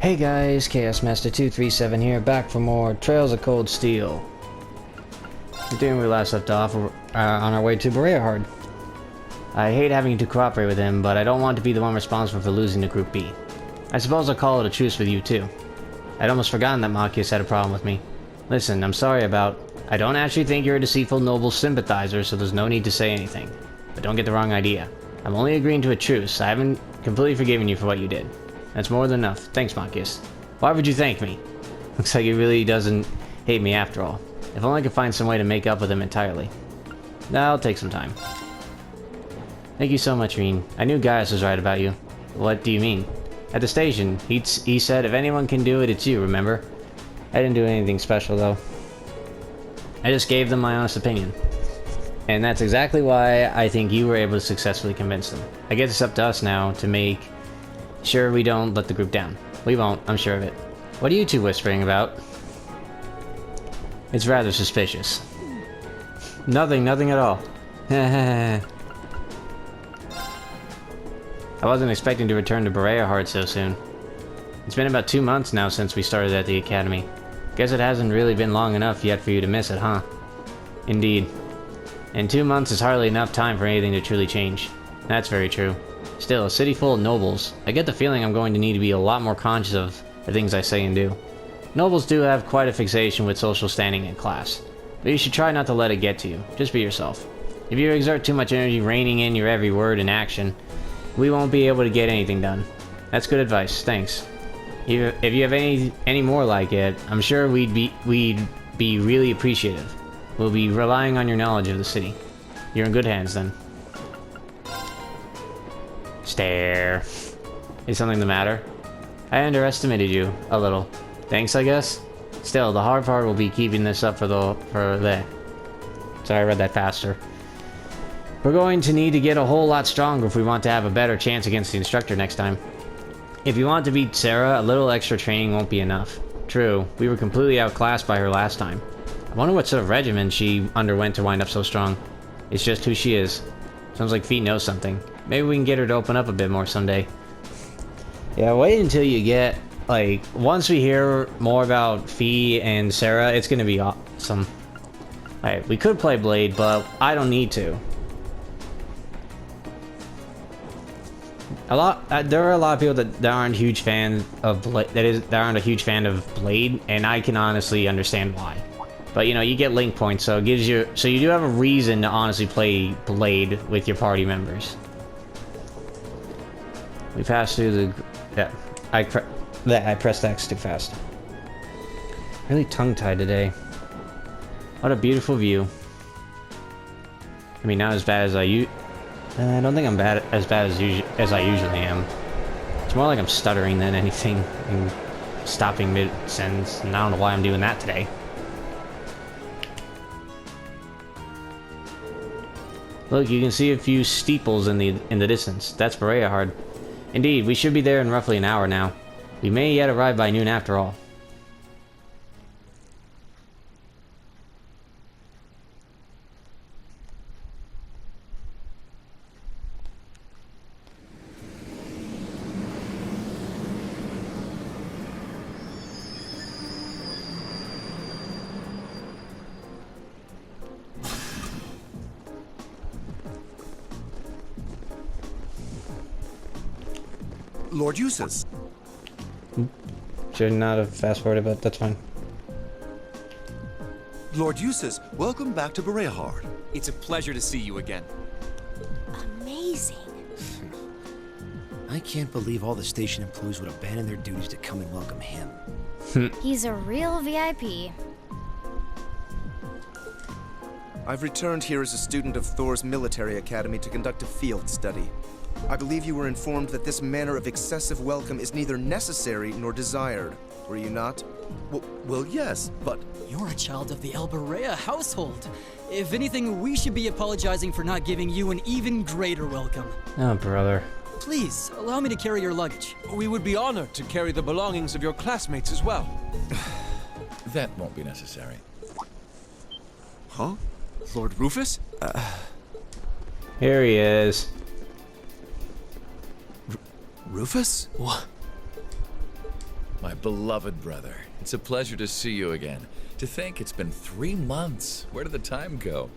Hey guys, Chaos Master 237 here, back for more Trails of Cold Steel. Continuing where we last left off, on our way to Bareahard. I hate having to cooperate with him, but I don't want to be the one responsible for losing to Group B. I suppose I'll call it a truce with you too. I'd almost forgotten that Machias had a problem with me. Listen, I'm sorry about... I don't actually think you're a deceitful noble sympathizer, so there's no need to say anything. But don't get the wrong idea. I'm only agreeing to a truce. I haven't completely forgiven you for what you did. That's more than enough. Thanks, Machias. Why would you thank me? Looks like he really doesn't hate me after all. If only I could find some way to make up with him entirely. That'll take some time. Thank you so much, Rean. I knew Gaius was right about you. What do you mean? At the station, he said if anyone can do it, it's you, remember? I didn't do anything special, though. I just gave them my honest opinion. And that's exactly why I think you were able to successfully convince them. I guess it's up to us now to make sure we don't let the group down. We won't, I'm sure of it. What are you two whispering about? It's rather suspicious. Nothing at all. I wasn't expecting to return to Bareahard so soon. It's been about 2 months now since we started at the academy. Guess it hasn't really been long enough yet for you to miss it, huh? Indeed. And 2 months is hardly enough time for anything to truly change. That's very true. Still, a city full of nobles. I get the feeling I'm going to need to be a lot more conscious of the things I say and do. Nobles do have quite a fixation with social standing and class, but you should try not to let it get to you. Just be yourself. If you exert too much energy reining in your every word and action, we won't be able to get anything done. That's good advice, thanks. If you have any more like it, I'm sure we'd be really appreciative. We'll be relying on your knowledge of the city. You're in good hands then. Stare. Is something the matter? I underestimated you a little. Thanks, I guess. Still, the hard part will be keeping this up for the. Sorry, I read that faster. We're going to need to get a whole lot stronger if we want to have a better chance against the instructor next time. If you want to beat Sarah, a little extra training won't be enough. True, we were completely outclassed by her last time. I wonder what sort of regimen she underwent to wind up so strong. It's just who she is. Sounds like Fee knows something. Maybe we can get her to open up a bit more someday. Yeah, wait until you get, like, once we hear more about Fee and Sarah, it's gonna be awesome. Alright, we could play Blade, but I don't need to. There are a lot of people that aren't huge fans of that aren't a huge fan of Blade, and I can honestly understand why. But you know, you get link points, so it gives you, so you do have a reason to honestly play Blade with your party members. We passed through the, yeah, I pressed X too fast. Really tongue-tied today. What a beautiful view. I mean, not as bad as I don't think I'm as bad as I usually am. It's more like I'm stuttering than anything and stopping mid-sentence, and I don't know why I'm doing that today. Look, you can see a few steeples in the distance. That's Bareahard. Indeed, we should be there in roughly an hour now. We may yet arrive by noon after all. Lord Eustace. Should not have fast-forwarded, but that's fine. Lord Eustace, welcome back to Bareahard. It's a pleasure to see you again. Amazing. I can't believe all the station employees would abandon their duties to come and welcome him. He's a real VIP. I've returned here as a student of Thors Military Academy to conduct a field study. I believe you were informed that this manner of excessive welcome is neither necessary nor desired. Were you not? Well, yes, but... You're a child of the Berea household. If anything, we should be apologizing for not giving you an even greater welcome. Oh, brother. Please, allow me to carry your luggage. We would be honored to carry the belongings of your classmates as well. That won't be necessary. Huh? Lord Rufus? Here he is. Rufus? What? My beloved brother. It's a pleasure to see you again. To think it's been 3 months. Where did the time go?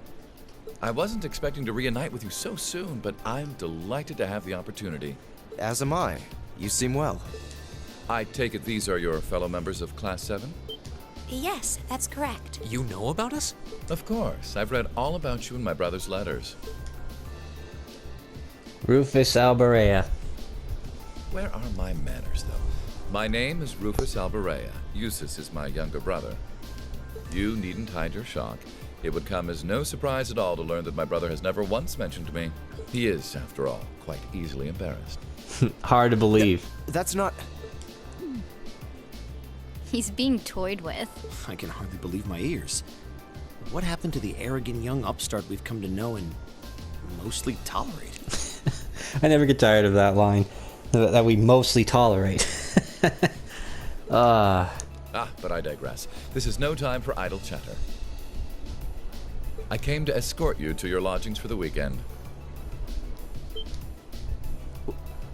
I wasn't expecting to reunite with you so soon, but I'm delighted to have the opportunity. As am I. You seem well. I take it these are your fellow members of Class VII? Yes, that's correct. You know about us? Of course. I've read all about you in my brother's letters. Rufus Alberea. Where are my manners, though? My name is Rufus Alberea. Eustace is my younger brother. You needn't hide your shock. It would come as no surprise at all to learn that my brother has never once mentioned me. He is, after all, quite easily embarrassed. Hard to believe. That's not... He's being toyed with. I can hardly believe my ears. What happened to the arrogant young upstart we've come to know and mostly tolerate? I never get tired of that line. That we mostly tolerate. But I digress. This is no time for idle chatter. I came to escort you to your lodgings for the weekend.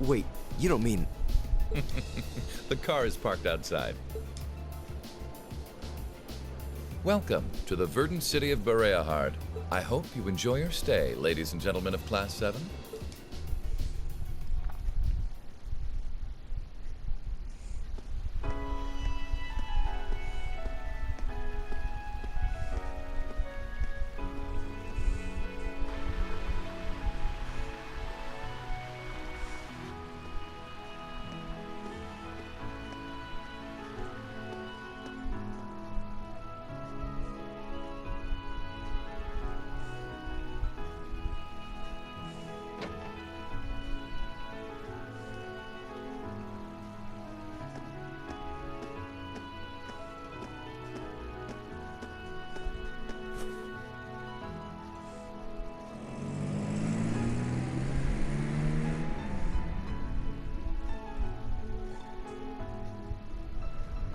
Wait, you don't mean... The car is parked outside. Welcome to the verdant city of Bareahard. I hope you enjoy your stay, ladies and gentlemen of Class 7.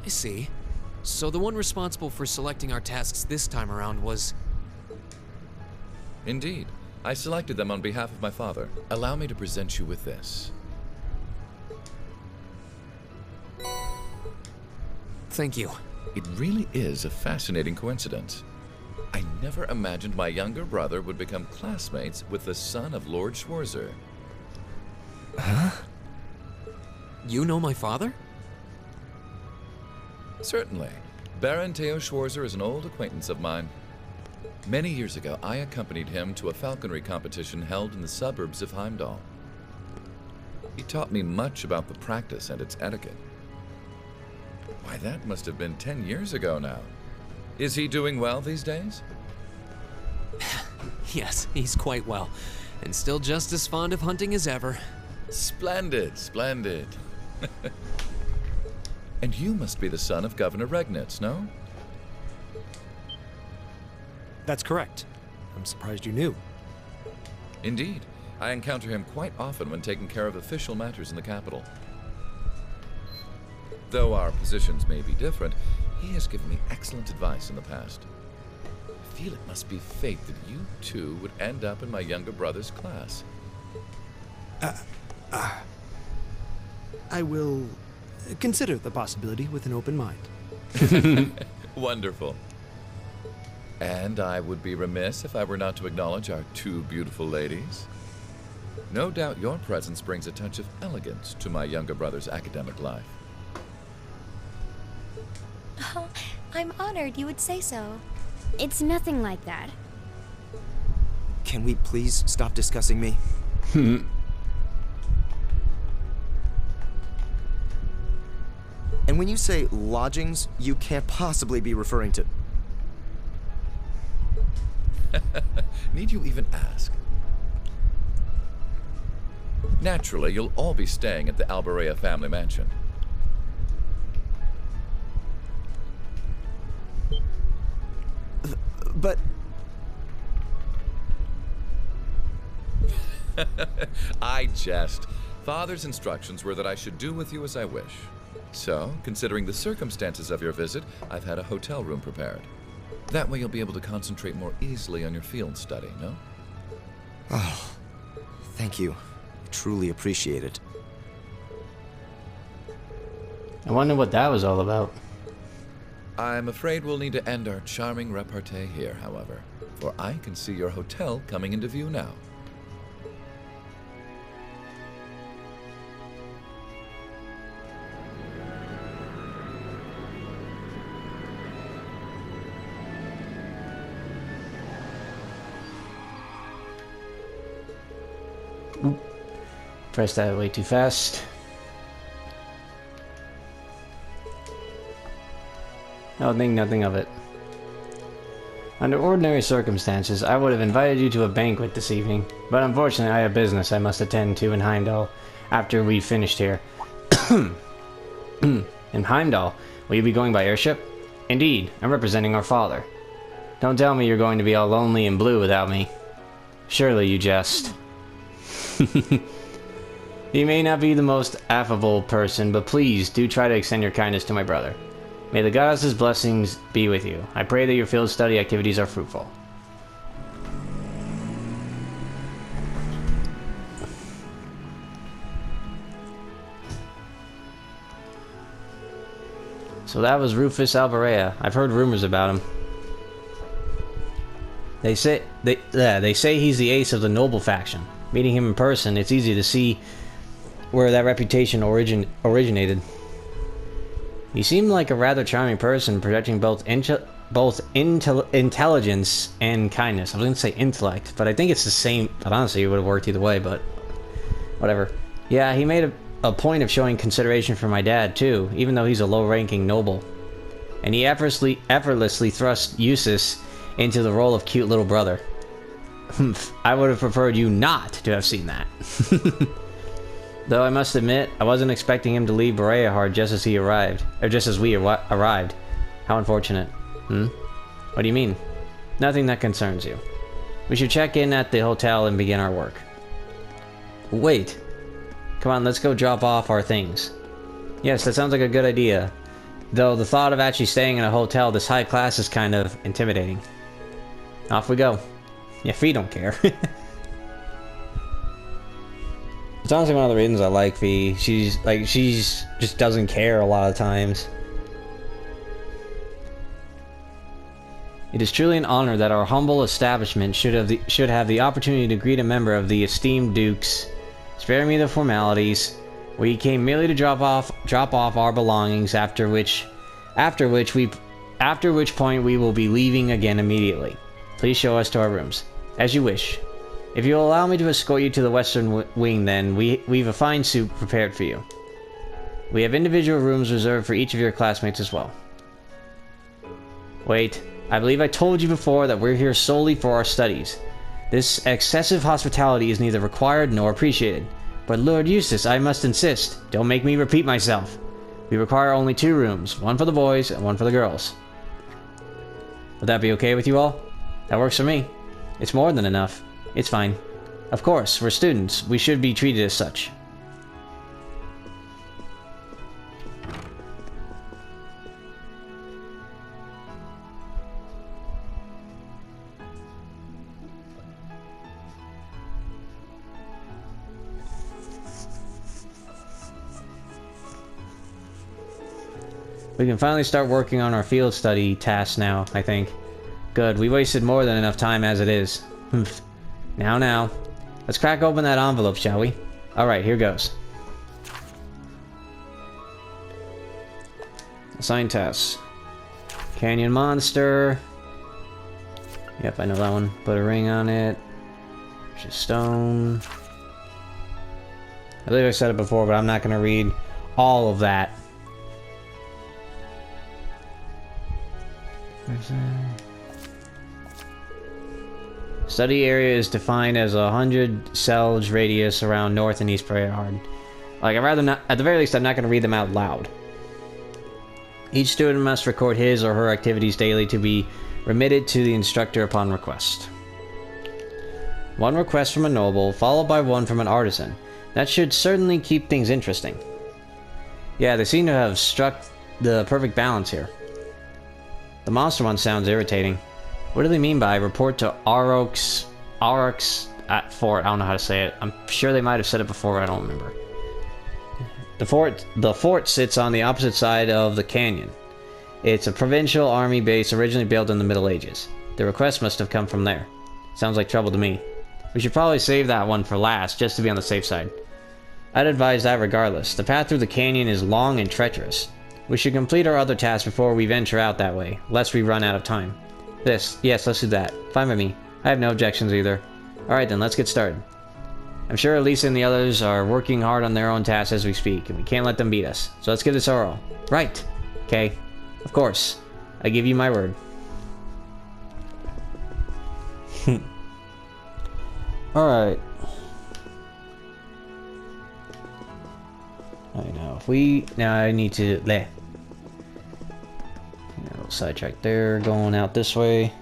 I see. So the one responsible for selecting our tasks this time around was... Indeed. I selected them on behalf of my father. Allow me to present you with this. Thank you. It really is a fascinating coincidence. I never imagined my younger brother would become classmates with the son of Lord Schwarzer. You know my father? Certainly. Baron Theo Schwarzer is an old acquaintance of mine. Many years ago, I accompanied him to a falconry competition held in the suburbs of Heimdall. He taught me much about the practice and its etiquette. Why, that must have been 10 years ago now. Is he doing well these days? Yes, he's quite well. And still just as fond of hunting as ever. Splendid, splendid. And you must be the son of Governor Regnitz, no? That's correct. I'm surprised you knew. Indeed. I encounter him quite often when taking care of official matters in the capital. Though our positions may be different, he has given me excellent advice in the past. I feel it must be fate that you two would end up in my younger brother's class. I will consider the possibility with an open mind. Wonderful. And I would be remiss if I were not to acknowledge our two beautiful ladies. No doubt your presence brings a touch of elegance to my younger brother's academic life. Oh, I'm honored you would say so. It's nothing like that. Can we please stop discussing me? And when you say lodgings, you can't possibly be referring to... Need you even ask? Naturally, you'll all be staying at the Alberea family mansion. But... I jest. Father's instructions were that I should do with you as I wish. So, considering the circumstances of your visit, I've had a hotel room prepared. That way you'll be able to concentrate more easily on your field study, no? Oh, thank you. I truly appreciate it. I wonder what that was all about. I'm afraid we'll need to end our charming repartee here, however, for I can see your hotel coming into view now. Pressed that way too fast. I'll think nothing of it. Under ordinary circumstances, I would have invited you to a banquet this evening, but unfortunately I have business I must attend to in Heimdall after we've finished here. In Heimdall? Will you be going by airship? Indeed, I'm representing our father. Don't tell me you're going to be all lonely and blue without me. Surely you jest. He may not be the most affable person, but please do try to extend your kindness to my brother. May the goddess's blessings be with you. I pray that your field study activities are fruitful. So that was Rufus Alberea. I've heard rumors about him. They say he's the ace of the noble faction. Meeting him in person, it's easy to see where that reputation originated. He seemed like a rather charming person, projecting both intelligence and kindness. I was going to say intellect, but I think it's the same. But honestly, it would have worked either way, but whatever. Yeah, he made a point of showing consideration for my dad, too, even though he's a low-ranking noble. And he effortlessly thrust Eustace into the role of cute little brother. I would have preferred you not to have seen that. Though I must admit, I wasn't expecting him to leave Bareahard just as we arrived. How unfortunate. What do you mean? Nothing that concerns you. We should check in at the hotel and begin our work. Wait. Come on, let's go drop off our things. Yes, that sounds like a good idea. Though the thought of actually staying in a hotel this high class is kind of intimidating. Off we go. Yeah, Fee don't care. It's honestly one of the reasons I like Fee. She's just doesn't care a lot of times. It is truly an honor that our humble establishment should have the opportunity to greet a member of the esteemed dukes. Spare me the formalities. We came merely to drop off our belongings, after which point we will be leaving again immediately. Please show us to our rooms. As you wish. If you'll allow me to escort you to the western wing, then we've a fine soup prepared for you. We have individual rooms reserved for each of your classmates as well. Wait, I believe I told you before that we're here solely for our studies. This excessive hospitality is neither required nor appreciated. But Lord Eustace, I must insist. Don't make me repeat myself. We require only 2 rooms, one for the boys and one for the girls. Would that be okay with you all? That works for me. It's more than enough. It's fine. Of course, we're students. We should be treated as such. We can finally start working on our field study tasks now, I think. Good, we wasted more than enough time as it is. Now. Let's crack open that envelope, shall we? Alright, here goes. Assign tasks. Canyon Monster. Yep, I know that one. Put a ring on it. There's a stone. I believe I said it before, but I'm not going to read all of that. Study area is defined as 100 selge radius around North and East Bareahard. Like, I'd rather not, at the very least, I'm not going to read them out loud. Each student must record his or her activities daily to be remitted to the instructor upon request. 1 request from a noble, followed by 1 from an artisan. That should certainly keep things interesting. Yeah, they seem to have struck the perfect balance here. The monster one sounds irritating. What do they mean by report to Aurochs at Fort? I don't know how to say it. I'm sure they might have said it before, I don't remember. The fort sits on the opposite side of the canyon. It's a provincial army base originally built in the Middle Ages. The request must have come from there. Sounds like trouble to me. We should probably save that one for last, just to be on the safe side. I'd advise that regardless. The path through the canyon is long and treacherous. We should complete our other tasks before we venture out that way, lest we run out of time. Yes, let's do that. Fine by me. I have no objections either. Alright then, let's get started. I'm sure Elisa and the others are working hard on their own tasks as we speak, and we can't let them beat us. So let's give this our all. Right. Okay. Of course. I give you my word. Alright. Alright, now if we... Now I need to... A little sidetrack there, going out this way.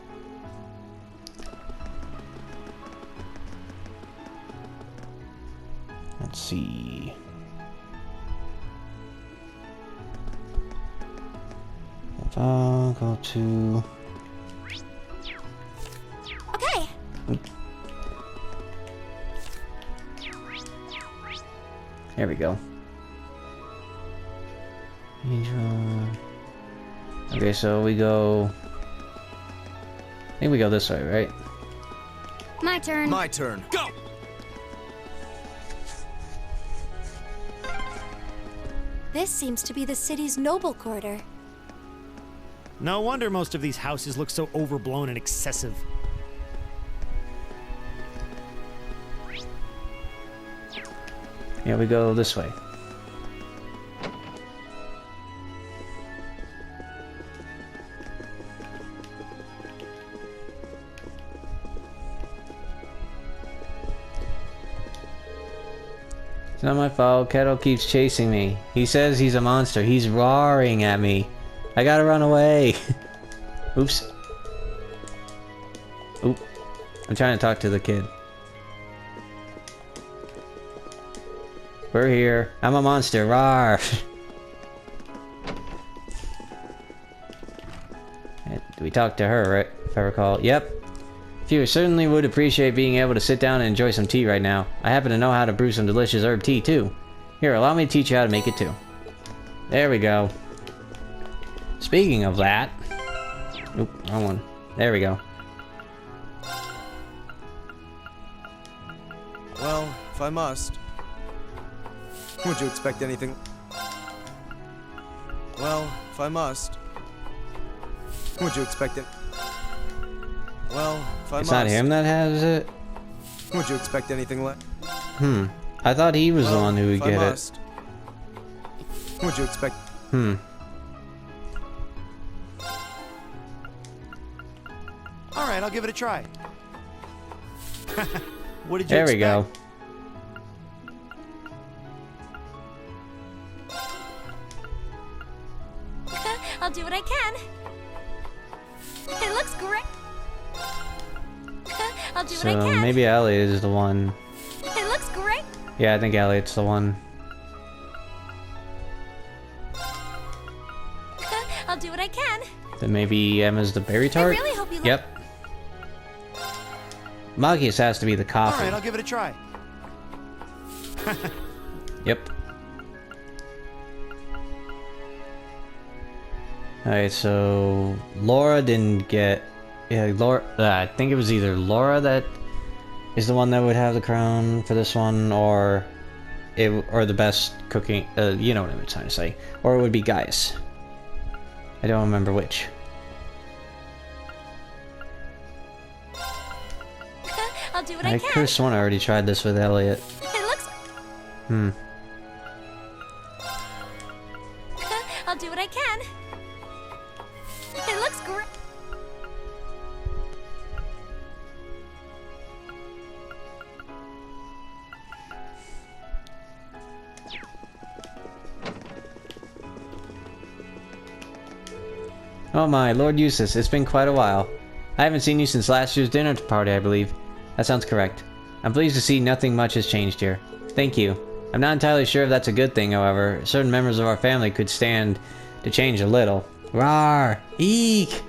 Let's see. If I go to... Okay. There we go. Okay, so we go... I think we go this way, right? My turn. My turn. Go! This seems to be the city's noble quarter. No wonder most of these houses look so overblown and excessive. Yeah, we go this way. It's not my fault. Kettle keeps chasing me. He says he's a monster. He's roaring at me. I gotta run away. Oops. Oop. I'm trying to talk to the kid. We're here. I'm a monster. Roar. We talked to her, right? If I recall. Yep. Few certainly would appreciate being able to sit down and enjoy some tea right now. I happen to know how to brew some delicious herb tea, too. Here, allow me to teach you how to make it, too. There we go. Speaking of that... Oop, wrong one. There we go. Well, if I must. Would you expect anything? Well, if I must. Would you expect it? Well, if I must. It's not him that has it? Would you expect anything less? I thought he was the one who would get it. Would you expect? Alright, I'll give it a try. What did you There expect? we go. I'll do what I can. It looks great. I'll do what I So can. maybe Elliot is the one. It looks great. Yeah, I think Elliot's the one. I'll do what I can. Then maybe Emma's the berry I tart? really hope you like. Yep. Magius has to be the coffee. Alright, I'll give it a try. Yep. Alright, so Laura didn't get... Yeah, Laura... I think it was either Laura that is the one that would have the crown for this one, or the best cooking... you know what I'm trying to say. Or it would be Gaius. I don't remember which. I'll do what I I can. could have sworn I already tried this with Elliot. It looks. I'll do what I can. It looks great. Oh my, Lord Eustace, it's been quite a while. I haven't seen you since last year's dinner party, I believe. That sounds correct. I'm pleased to see nothing much has changed here. Thank you. I'm not entirely sure if that's a good thing, however. Certain members of our family could stand to change a little. Rawr! Eek!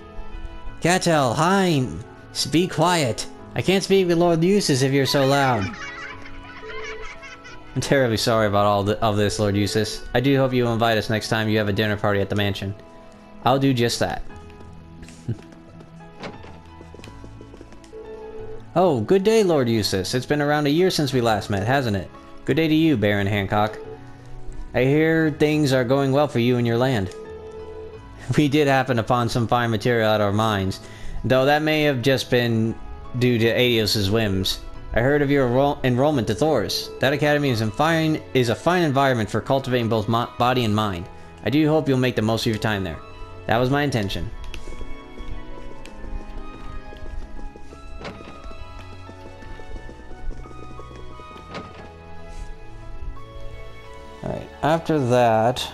Kettle, Hein! Be quiet! I can't speak with Lord Eustace if you're so loud. I'm terribly sorry about all of this, Lord Eustace. I do hope you will invite us next time you have a dinner party at the mansion. I'll do just that. Oh, good day, Lord Eustace. It's been around a year since we last met, hasn't it? Good day to you, Baron Hancock. I hear things are going well for you and your land. We did happen upon some fine material at our mines, though that may have just been due to Adios's whims. I heard of your enrollment to Thors. That academy is a fine environment for cultivating both body and mind. I do hope you'll make the most of your time there. That was my intention. Alright, after that...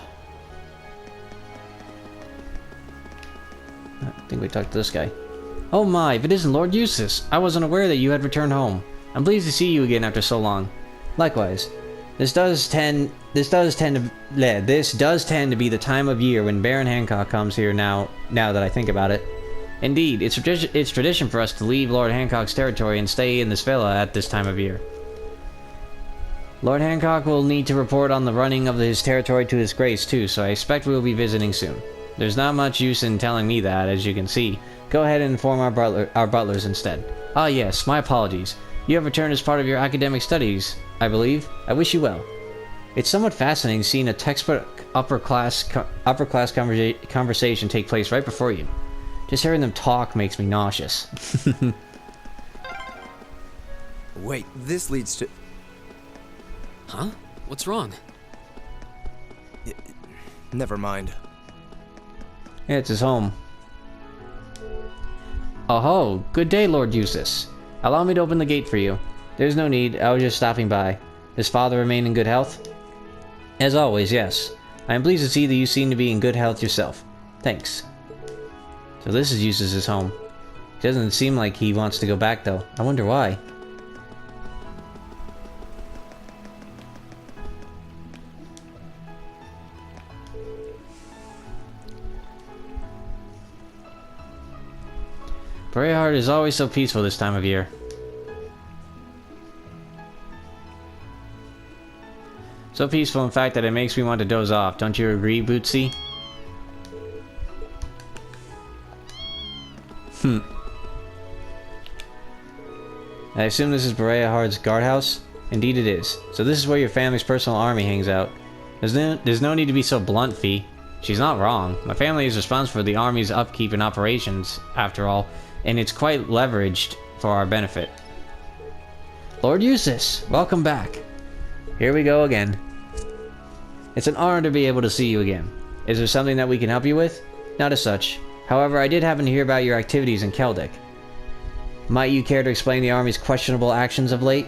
I think we talked to this guy. Oh my, if it isn't Lord Eustace! I wasn't aware that you had returned home. I'm pleased to see you again after so long. Likewise. This does tend to be the time of year when Baron Hancock comes here now that I think about it. Indeed, it's tradition for us to leave Lord Hancock's territory and stay in this villa at this time of year. Lord Hancock will need to report on the running of his territory to His Grace too, so I expect we will be visiting soon. There's not much use in telling me that, as you can see. Go ahead and inform our butlers instead. Ah yes, my apologies. You have returned as part of your academic studies, I believe. I wish you well. It's somewhat fascinating seeing a textbook upper class conversation take place right before you. Just hearing them talk makes me nauseous. Wait, this leads to... Huh? What's wrong? Never mind. Yeah, it's his home. Oh ho, good day, Lord Eustace. Allow me to open the gate for you. There's no need, I was just stopping by. Does father remain in good health? As always, yes. I am pleased to see that you seem to be in good health yourself. Thanks. So this is Eustace's home. It doesn't seem like he wants to go back though. I wonder why. Bareahard is always so peaceful this time of year. So peaceful, in fact, that it makes me want to doze off. Don't you agree, Bootsy? I assume this is Bareahard's guardhouse? Indeed it is. So this is where your family's personal army hangs out. There's no need to be so blunt, Fee. She's not wrong. My family is responsible for the army's upkeep and operations, after all, and it's quite leveraged for our benefit. Lord Eustace, welcome back. Here we go again. It's an honor to be able to see you again. Is there something that we can help you with? Not as such. However, I did happen to hear about your activities in Keldic. Might you care to explain the army's questionable actions of late?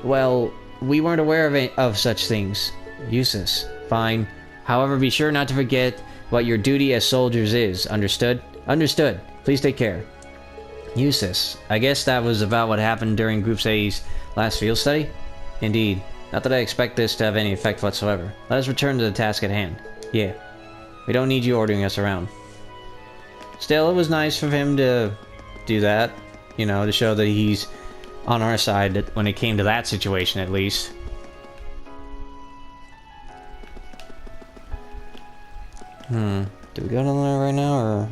Well, we weren't aware of such things. Eustace, fine. However, be sure not to forget what your duty as soldiers is. Understood? Understood. Please take care. Eustace, I guess that was about what happened during Group A's last field study? Indeed. Not that I expect this to have any effect whatsoever. Let us return to the task at hand. Yeah. We don't need you ordering us around. Still, it was nice for him to do that. You know, to show that he's on our side when it came to that situation, at least. Do we go down there right now, or...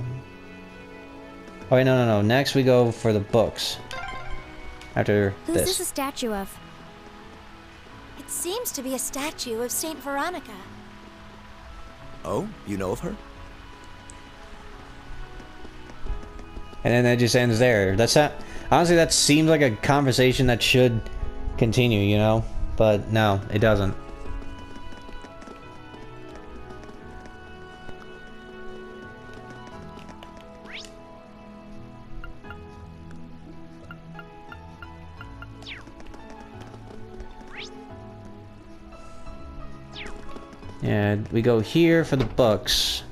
Oh wait, no. Next we go for the books. After Who's this. this a statue of? It seems to be a statue of Saint Veronica. Oh, you know of her? And then that just ends there. That's not... Honestly, that seems like a conversation that should continue, you know? But no, it doesn't. And we go here for the books.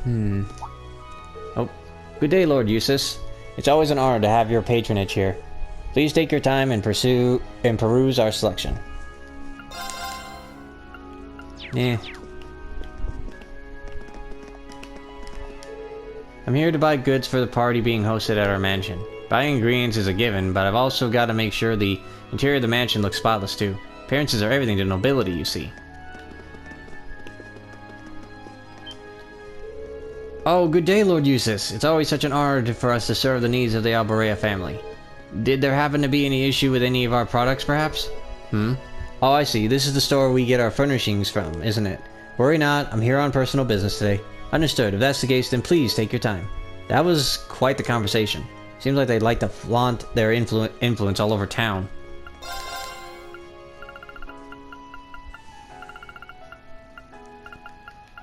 Oh, good day, Lord Eustace. It's always an honor to have your patronage here. Please take your time and peruse our selection. Eh. I'm here to buy goods for the party being hosted at our mansion. Buying ingredients is a given, but I've also got to make sure the interior of the mansion looks spotless too. Appearances are everything to nobility, you see. Oh, good day, Lord Eustace. It's always such an honor for us to serve the needs of the Alberea family. Did there happen to be any issue with any of our products, perhaps? Oh, I see. This is the store we get our furnishings from, isn't it? Worry not. I'm here on personal business today. Understood. If that's the case, then please take your time. That was quite the conversation. Seems like they'd like to flaunt their influence all over town.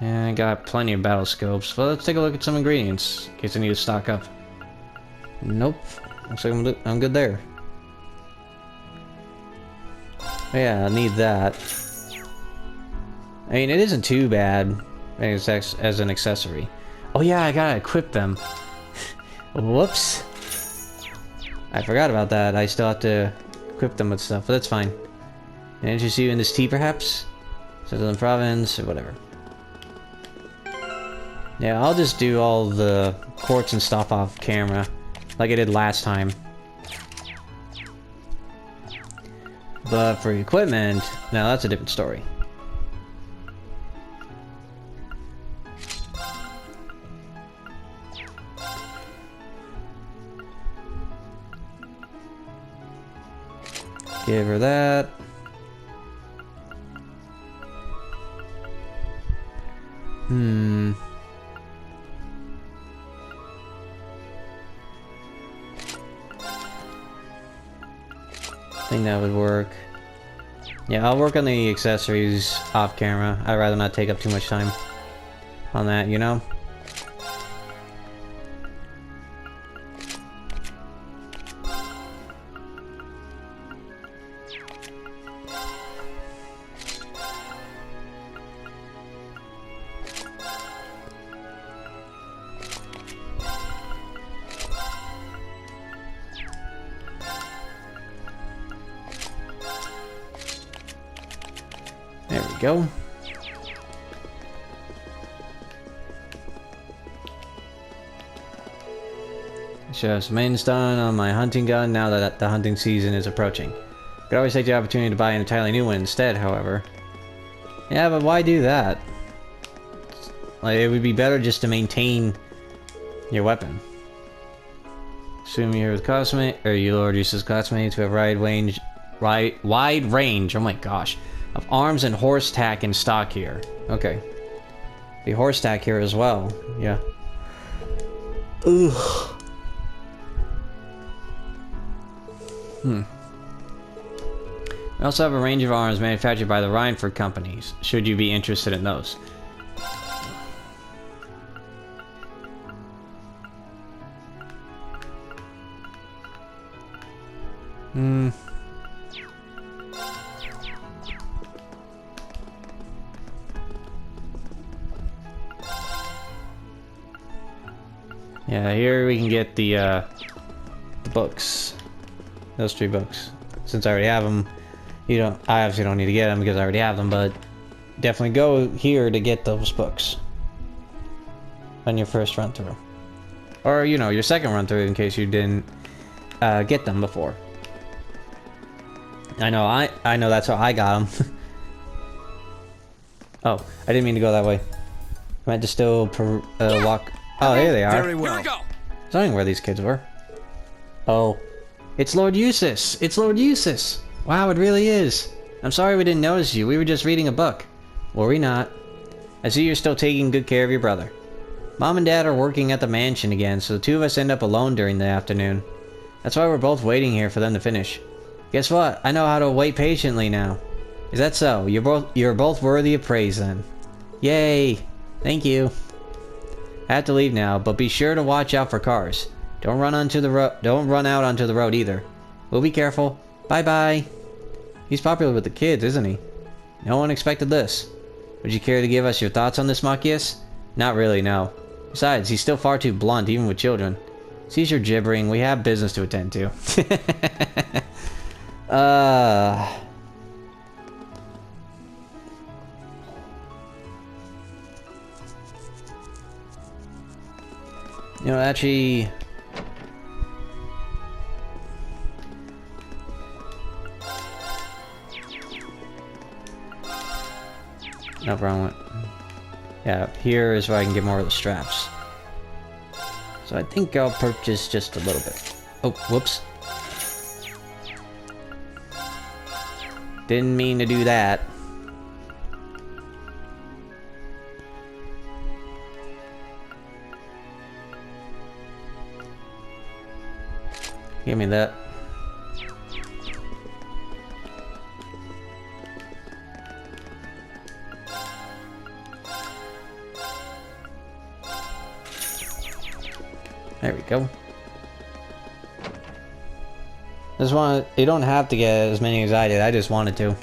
Yeah, I got plenty of battle scopes. Well, let's take a look at some ingredients, in case I need to stock up. Nope. Looks like I'm good there. Yeah, I need that. I mean, it isn't too bad as an accessory. Oh yeah, I gotta equip them. Whoops. I forgot about that. I still have to equip them with stuff, but that's fine. Can I interest you in this tea, perhaps? Sutherland Province, or whatever. Yeah, I'll just do all the quartz and stuff off camera, like I did last time. But for equipment, now that's a different story. Give her that. I think that would work. Yeah, I'll work on the accessories off camera. I'd rather not take up too much time on that, you know? There we go. Show some maintenance done on my hunting gun now that the hunting season is approaching. Could always take the opportunity to buy an entirely new one instead, however. Yeah, but why do that? Like, it would be better just to maintain your weapon. Assume you're with classmate, or you Lord Eustace's classmates who have wide range, oh my gosh, of arms and horse tack in stock here. Okay. The horse tack here as well. Yeah. Ugh. We also have a range of arms manufactured by the Rhineford companies, should you be interested in those. Yeah, here we can get the books. Those 3 books. Since I already have them, I obviously don't need to get them because I already have them, but definitely go here to get those books on your first run through. Or, your second run through in case you didn't get them before. I know that's how I got them. Oh, I didn't mean to go that way. I meant to still walk. Oh, there they are. Very well. Here we go. I was wondering where these kids were. Oh. It's Lord Eustace! It's Lord Eustace! Wow, it really is! I'm sorry we didn't notice you. We were just reading a book. Worry not. I see you're still taking good care of your brother. Mom and Dad are working at the mansion again, so the 2 of us end up alone during the afternoon. That's why we're both waiting here for them to finish. Guess what? I know how to wait patiently now. Is that so? You're both worthy of praise then. Yay! Thank you. I have to leave now, but be sure to watch out for cars. Don't run out onto the road either. We'll be careful. Bye-bye. He's popular with the kids, isn't he? No one expected this. Would you care to give us your thoughts on this, Machias? Not really, no. Besides, he's still far too blunt, even with children. Cease your gibbering, we have business to attend to. You know, actually... No problem. Yeah, here is where I can get more of the straps. So I think I'll purchase just a little bit. Oh, whoops. Didn't mean to do that. Give me that. There we go. Just want you don't have to get as many as I did. I just wanted to.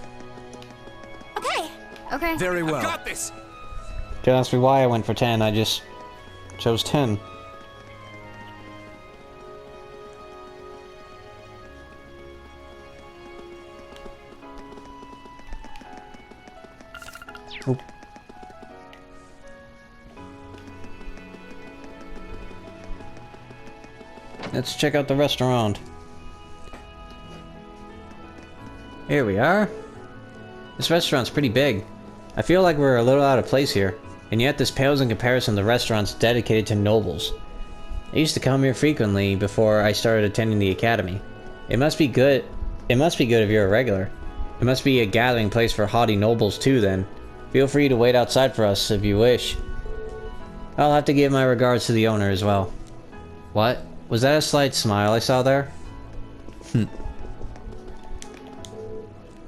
Okay. Okay. Very well. Got this. Don't ask me why I went for 10. I just chose 10. Oop. Let's check out the restaurant. Here we are. This restaurant's pretty big. I feel like we're a little out of place here, and yet this pales in comparison to the restaurants dedicated to nobles. I used to come here frequently before I started attending the academy. It must be good. It must be good if you're a regular. It must be a gathering place for haughty nobles too then. Feel free to wait outside for us if you wish. I'll have to give my regards to the owner as well. What? Was that a slight smile I saw there?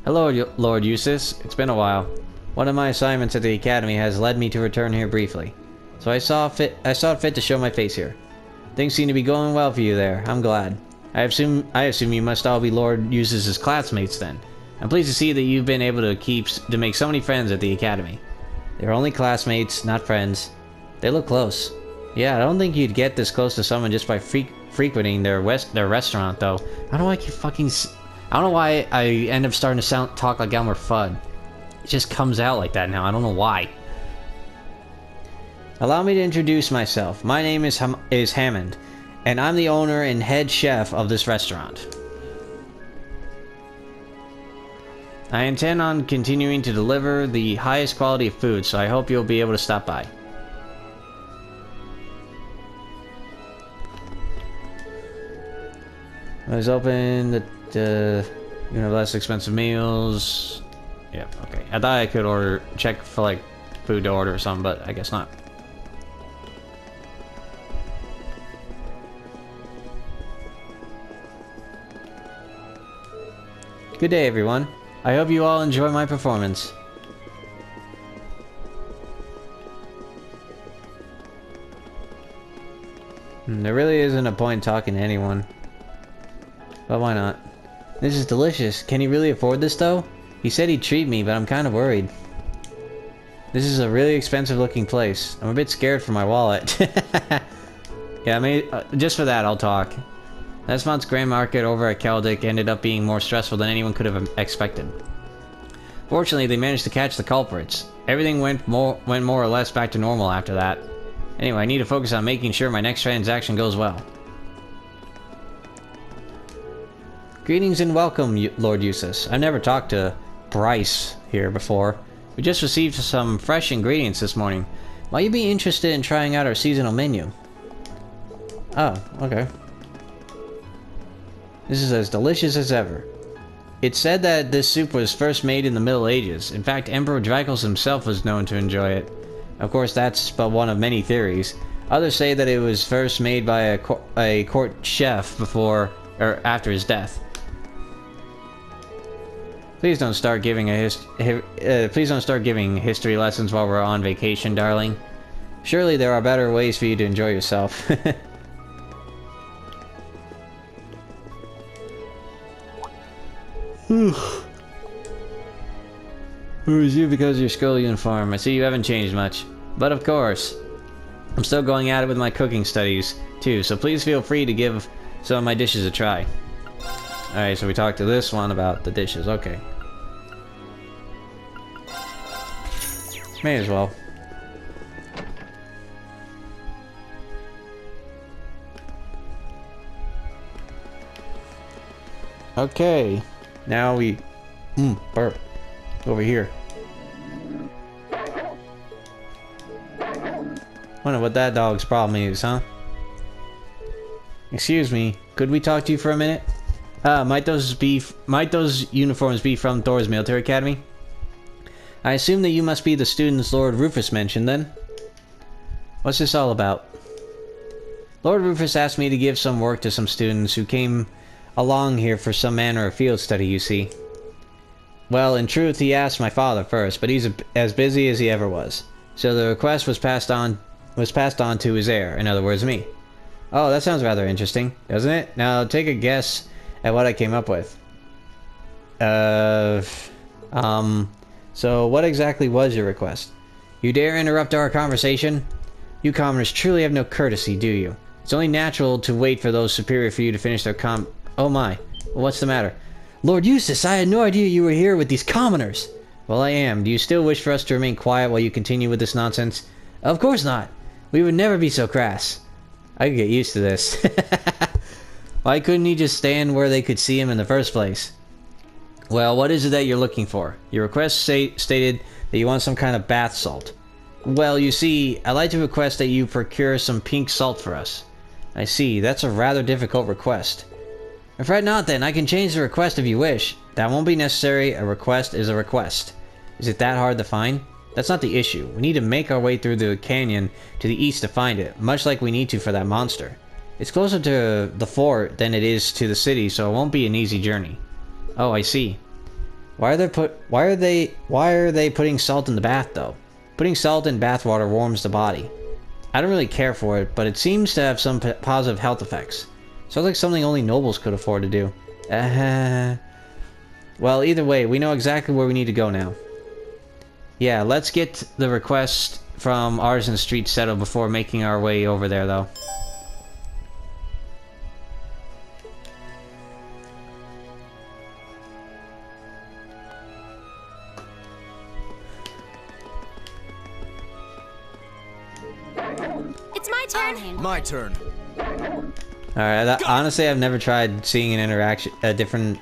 Hello, Lord Eustace. It's been a while. One of my assignments at the academy has led me to return here briefly, so I saw it fit to show my face here. Things seem to be going well for you there. I'm glad. I assume you must all be Lord Eustace's classmates then. I'm pleased to see that you've been able to make so many friends at the academy. They're only classmates, not friends. They look close. Yeah, I don't think you'd get this close to someone just by frequenting their restaurant, though. I don't know why I don't know why I end up starting to talk like Elmer Fudd. It just comes out like that now. I don't know why. Allow me to introduce myself. My name is Hammond, and I'm the owner and head chef of this restaurant. I intend on continuing to deliver the highest quality of food, so I hope you'll be able to stop by. Let's open the you know, less expensive meals. Yeah, okay. I thought I could check for like food to order or something, but I guess not. Good day, everyone. I hope you all enjoy my performance. There really isn't a point talking to anyone. But why not? This is delicious. Can he really afford this though? He said he'd treat me, but I'm kind of worried. This is a really expensive looking place. I'm a bit scared for my wallet. Yeah, I mean, just for that I'll talk. Last month's grain market over at Celtic ended up being more stressful than anyone could have expected. Fortunately, they managed to catch the culprits. Everything went more or less back to normal after that. Anyway, I need to focus on making sure my next transaction goes well. Greetings and welcome, Lord Eustace. I've never talked to Bryce here before. We just received some fresh ingredients this morning. Might you be interested in trying out our seasonal menu? Oh, okay. This is as delicious as ever. It's said that this soup was first made in the Middle Ages. In fact, Emperor Dracos himself was known to enjoy it. Of course, that's but one of many theories. Others say that it was first made by a court chef before or after his death. Please don't start giving history lessons while we're on vacation, darling. Surely there are better ways for you to enjoy yourself. Who is you because of your school uniform? I see you haven't changed much. But of course. I'm still going at it with my cooking studies, too, so please feel free to give some of my dishes a try. Alright, so we talked to this one about the dishes, okay. May as well. Okay, now we... burp. Over here. Wonder what that dog's problem is, huh? Excuse me, could we talk to you for a minute? Might those uniforms be from Thors Military Academy? I assume that you must be the students Lord Rufus mentioned, then? What's this all about? Lord Rufus asked me to give some work to some students who came along here for some manner of field study, you see. Well, in truth, he asked my father first, but he's as busy as he ever was. So the request was passed on to his heir, in other words, me. Oh, that sounds rather interesting, doesn't it? Now, take a guess at what I came up with. So what exactly was your request? You dare interrupt our conversation? You commoners truly have no courtesy, do you? It's only natural to wait for those superior for you to finish their Oh my, well, what's the matter? Lord Eustace, I had no idea you were here with these commoners! Well, I am. Do you still wish for us to remain quiet while you continue with this nonsense? Of course not! We would never be so crass. I could get used to this. Why couldn't he just stand where they could see him in the first place? Well, what is it that you're looking for? Your request stated that you want some kind of bath salt. Well, you see, I'd like to request that you procure some pink salt for us. I see, that's a rather difficult request. Fret not then, I can change the request if you wish. That won't be necessary, a request is a request. Is it that hard to find? That's not the issue. We need to make our way through the canyon to the east to find it, much like we need to for that monster. It's closer to the fort than it is to the city, so it won't be an easy journey. Oh, I see. Why are they putting salt in the bath though? Putting salt in bath water warms the body. I don't really care for it, but it seems to have some positive health effects. Sounds like something only nobles could afford to do. Well, either way, we know exactly where we need to go now. Yeah, let's get the request from Artisan Street settled before making our way over there, though. It's my turn. My turn. Alright, honestly, I've never tried seeing a different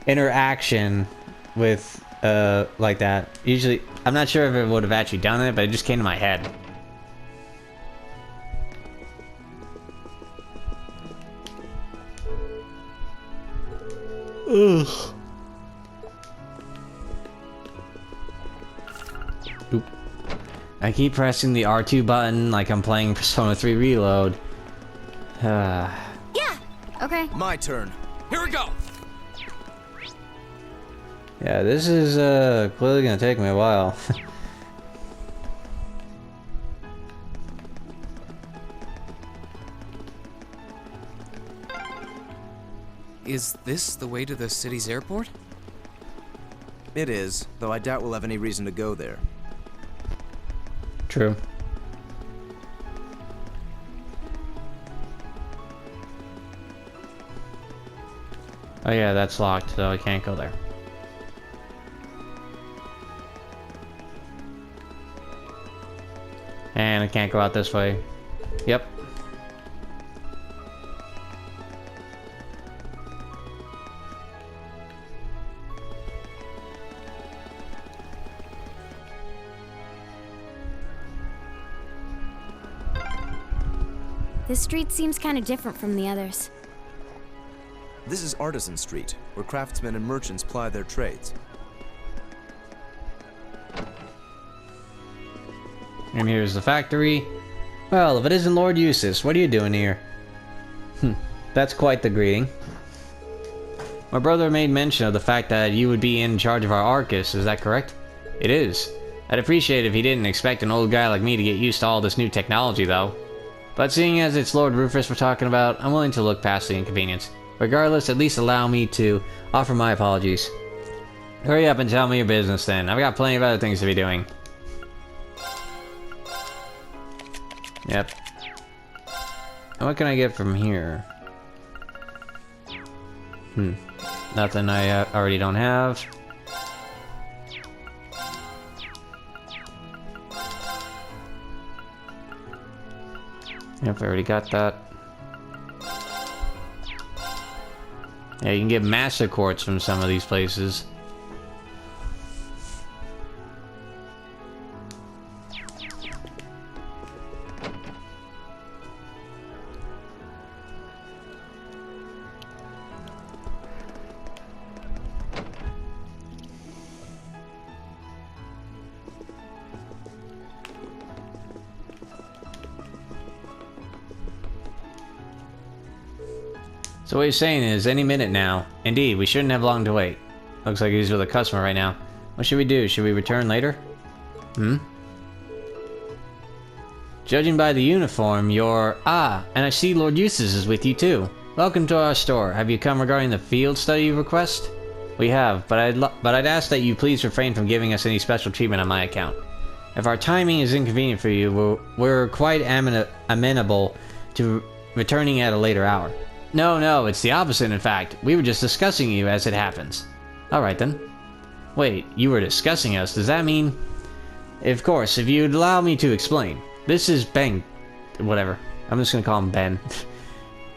interaction with, like that. Usually, I'm not sure if it would have actually done it, but it just came to my head. Ugh. Oop. I keep pressing the R2 button like I'm playing Persona 3 Reload. Yeah. Okay. My turn. Here we go! Yeah, this is clearly gonna take me a while. Is this the way to the city's airport? It is, though I doubt we'll have any reason to go there. True. Oh yeah, that's locked, so I can't go there. And I can't go out this way. Yep. This street seems kind of different from the others. This is Artisan Street, where craftsmen and merchants ply their trades. And here's the factory. Well, if it isn't Lord Eustace, what are you doing here? That's quite the greeting. My brother made mention of the fact that you would be in charge of our Arcus, is that correct? It is. I'd appreciate if he didn't expect an old guy like me to get used to all this new technology, though. But seeing as it's Lord Rufus we're talking about, I'm willing to look past the inconvenience. Regardless, at least allow me to offer my apologies. Hurry up and tell me your business then. I've got plenty of other things to be doing. Yep. And what can I get from here? Nothing I already don't have. Yep, I already got that. Yeah, you can get master quartz from some of these places. So what he's saying is, any minute now. Indeed, we shouldn't have long to wait. Looks like he's with a customer right now. What should we do? Should we return later? Judging by the uniform, you're... Ah, and I see Lord Eustace is with you too. Welcome to our store. Have you come regarding the field study request? We have, but I'd ask that you please refrain from giving us any special treatment on my account. If our timing is inconvenient for you, we're quite amenable to returning at a later hour. No, it's the opposite, in fact. We were just discussing you as it happens. Alright then. Wait, you were discussing us? Does that mean... Of course, if you'd allow me to explain. This is Ben... Whatever. I'm just gonna call him Ben.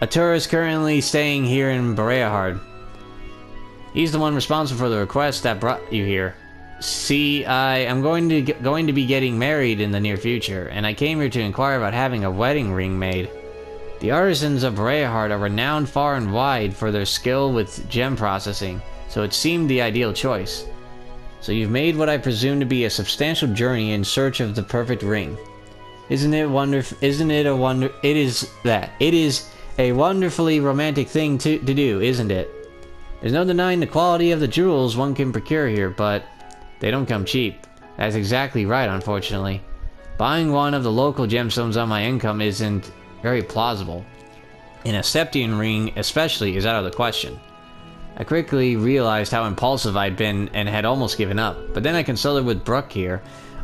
A tourist currently staying here in Bareahard. He's the one responsible for the request that brought you here. See, I am going to be getting married in the near future, and I came here to inquire about having a wedding ring made. The artisans of Bareahard are renowned far and wide for their skill with gem processing, so it seemed the ideal choice. So you've made what I presume to be a substantial journey in search of the perfect ring. It is a wonderfully romantic thing to do, isn't it? There's no denying the quality of the jewels one can procure here, but they don't come cheap. That's exactly right, unfortunately. Buying one of the local gemstones on my income isn't very plausible. And a Septian ring especially is out of the question. I quickly realized how impulsive I'd been and had almost given up, but then I consulted with Brooke here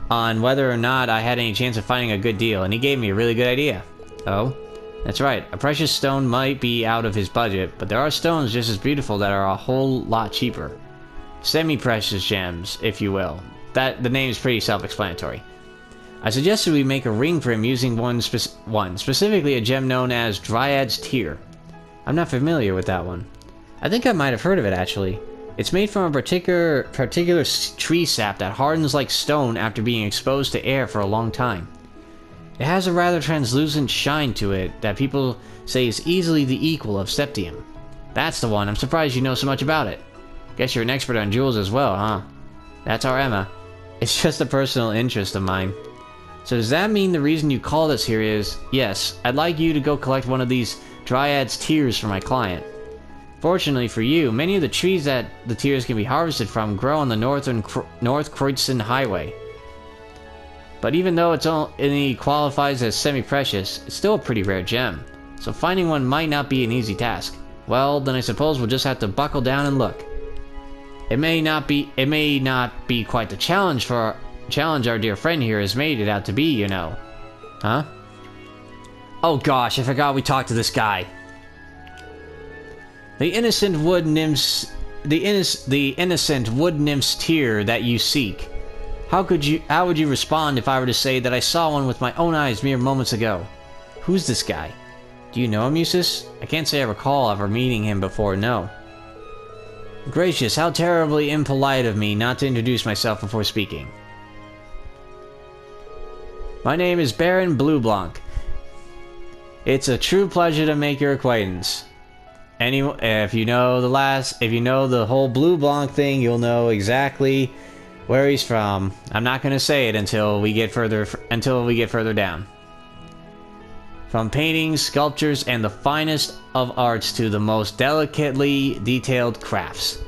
on whether or not I had any chance of finding a good deal, and he gave me a really good idea. Oh? That's right, a precious stone might be out of his budget, but there are stones just as beautiful that are a whole lot cheaper. Semi-precious gems, if you will. The name is pretty self-explanatory. I suggested we make a ring for him using one, specifically a gem known as Dryad's Tear. I'm not familiar with that one. I think I might have heard of it, actually. It's made from a particular tree sap that hardens like stone after being exposed to air for a long time. It has a rather translucent shine to it that people say is easily the equal of Septium. That's the one. I'm surprised you know so much about it. Guess you're an expert on jewels as well, huh? That's our Emma. It's just a personal interest of mine. So does that mean the reason you called us here is, yes, I'd like you to go collect one of these Dryad's Tears for my client. Fortunately for you, many of the trees that the tears can be harvested from grow on the North Kreuzon Highway. But even though it only qualifies as semi-precious, it's still a pretty rare gem. So finding one might not be an easy task. Well, then I suppose we'll just have to buckle down and look. It may not be quite the challenge our dear friend here has made it out to be, you know. Huh? Oh gosh, I forgot we talked to this guy. The innocent wood nymph's tear that you seek. How would you respond if I were to say that I saw one with my own eyes mere moments ago? Who's this guy? Do you know him, Eustace? I can't say I recall ever meeting him before, no. Gracious, how terribly impolite of me not to introduce myself before speaking. My name is Baron Blueblanc. It's a true pleasure to make your acquaintance. If you know the whole Blueblanc thing, you'll know exactly where he's from. I'm not going to say it until we get further down. From paintings, sculptures, and the finest of arts to the most delicately detailed crafts.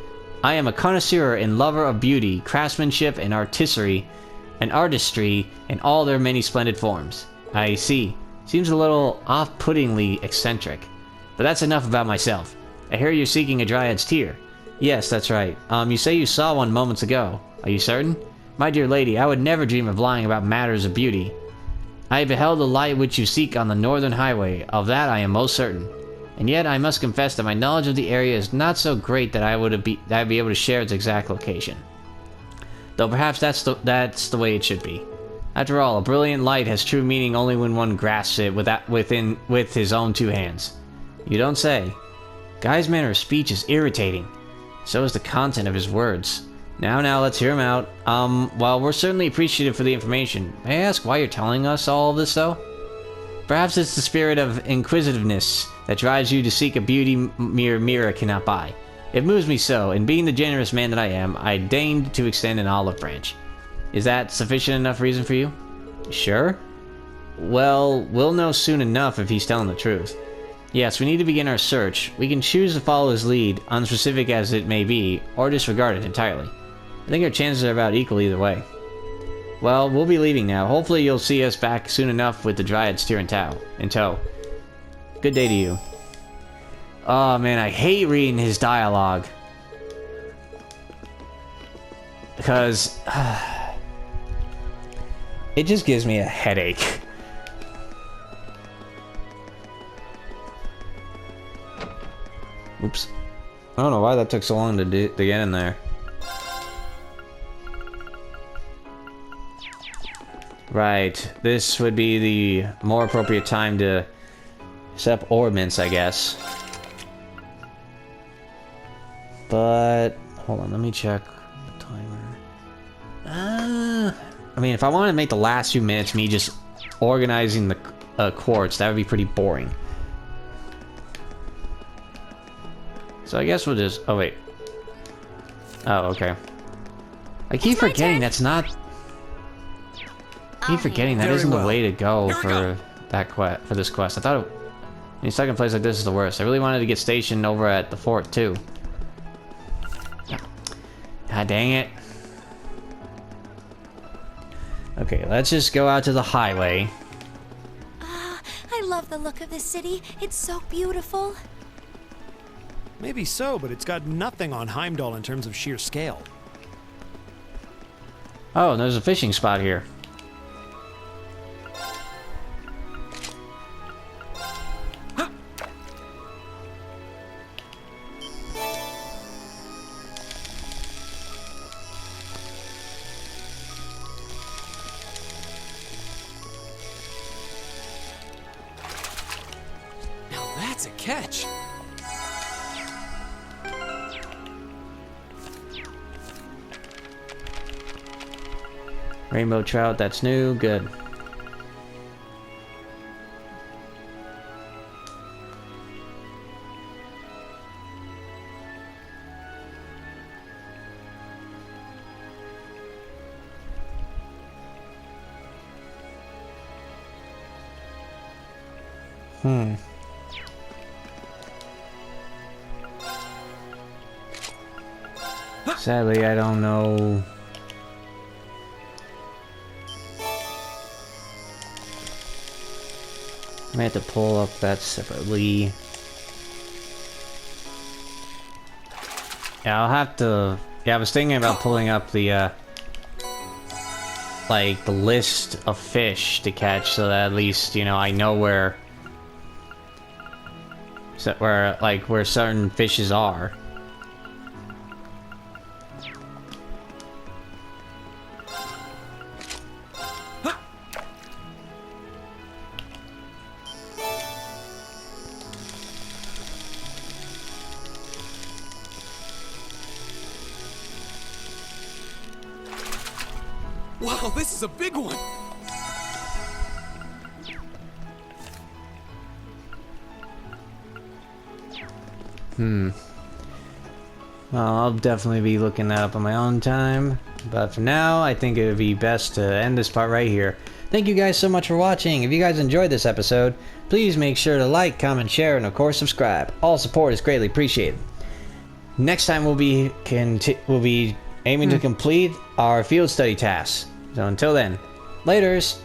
I am a connoisseur and lover of beauty, craftsmanship, and artistry in all their many splendid forms. I see. Seems a little off-puttingly eccentric. But that's enough about myself. I hear you're seeking a Dryad's Tear. Yes, that's right. You say you saw one moments ago. Are you certain? My dear lady, I would never dream of lying about matters of beauty. I beheld the light which you seek on the northern highway. Of that I am most certain. And yet I must confess that my knowledge of the area is not so great that I'd be able to share its exact location. Though perhaps that's the way it should be. After all, a brilliant light has true meaning only when one grasps it with his own two hands. You don't say. Guy's manner of speech is irritating. So is the content of his words. Now, let's hear him out. Well, we're certainly appreciative for the information. May I ask why you're telling us all of this, though? Perhaps it's the spirit of inquisitiveness that drives you to seek a beauty mere mirror cannot buy. It moves me so, and being the generous man that I am, I deigned to extend an olive branch. Is that sufficient enough reason for you? Sure? Well, we'll know soon enough if he's telling the truth. Yes, we need to begin our search. We can choose to follow his lead, unspecific as it may be, or disregard it entirely. I think our chances are about equal either way. Well, we'll be leaving now. Hopefully you'll see us back soon enough with the Dryad steer in tow. Good day to you. Oh man, I hate reading his dialogue. Because... it just gives me a headache. Oops. I don't know why that took so long to get in there. Right, this would be the more appropriate time to set up ornaments, I guess. But, hold on, let me check the timer. I mean, if I wanted to make the last few minutes me just organizing the quartz, that would be pretty boring. So I guess we'll just... oh, wait. Oh, okay. I keep forgetting that's not... I keep forgetting that isn't the way to go for that for this quest. I thought any second place like this is the worst. I really wanted to get stationed over at the fort too. God dang it. Okay, let's just go out to the highway. I love the look of this city. It's so beautiful. Maybe so, but it's got nothing on Heimdall in terms of sheer scale. Oh, and there's a fishing spot here. That's a catch. Rainbow trout, that's new, good. Sadly, I don't know. I may have to pull up that separately. Yeah, I'll have to... yeah, I was thinking about pulling up the, like, the list of fish to catch so that at least, you know, I know where... where certain fishes are. Wow, this is a big one! Well, I'll definitely be looking that up on my own time. But for now, I think it would be best to end this part right here. Thank you guys so much for watching. If you guys enjoyed this episode, please make sure to like, comment, share, and of course subscribe. All support is greatly appreciated. Next time we'll be aiming to complete our field study tasks. So until then, laters!